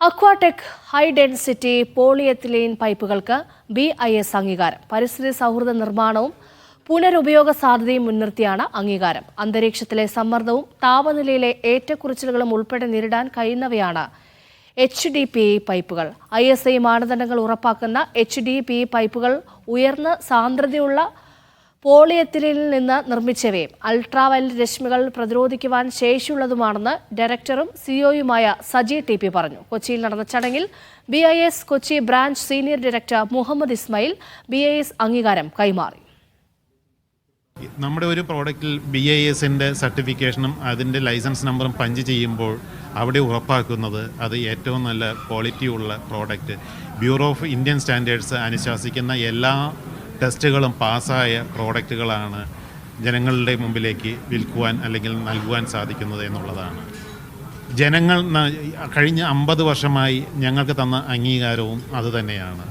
അക്വാടെക് high density polyethylene പൈപ്പുകൾക്ക് BIS അംഗീകാരം. പരിസ്ഥിതി സൗഹൃദ നിർമ്മാണവും പുനരുപയോഗ സാധ്യതയും മുൻനിർത്തിയാണ് അംഗീകാരം. അന്തരീക്ഷത്തിലെ സമ്മർദ്ദവും താപനിലയിലെ ഏറ്റക്കുറച്ചിലുകളും ഉൾപ്പെടെ നേരിടാൻ കഴിയുന്നവയാണ് HDPE പൈപ്പുകൾ. ISI മാനദണ്ഡങ്ങൾ ഉറപ്പാക്കുന്ന HDPE പൈപ്പുകൾ ഉയർന്ന സാന്ദ്രതയുള്ള പോളിയെത്തിലീനിൽ നിന്ന് നിർമ്മിച്ചവയും അൾട്രാവയലറ്റ് രശ്മികൾ പ്രതിരോധിക്കുവാൻ ശേഷിയുള്ളതുമാണെന്ന് ഡയറക്ടറും സിഇഒയുമായ സജി TP പറഞ്ഞു. കൊച്ചിയിൽ നടന്ന ചടങ്ങിൽ BIS Kochi branch senior director Muhammad Ismail BIS അംഗീകാരം കൈമാറി. നമ്മുടെ ഒരു പ്രോഡക്റ്റിൽ BISന്റെ സർട്ടിഫിക്കേഷനും അതിൻ്റെ ലൈസൻസ് നമ്പറും പഞ്ച് ചെയ്യുമ്പോൾ അവിടെ ഉറപ്പാക്കുന്നത് അത് ഏറ്റവും നല്ല ക്വാളിറ്റിയുള്ള product, bureau of Indian standards അനുശാസിക്കുന്ന എല്ലാ ടെസ്റ്റുകളും പാസ്സായ പ്രോഡക്റ്റുകളാണ് ജനങ്ങളുടെ മുമ്പിലേക്ക് വിൽക്കുവാൻ അല്ലെങ്കിൽ നൽകുവാൻ സാധിക്കുന്നത് എന്നുള്ളതാണ്. ജനങ്ങൾ കഴിഞ്ഞ 50 വർഷമായി ഞങ്ങൾക്ക് തന്ന അംഗീകാരവും അതുതന്നെയാണ്.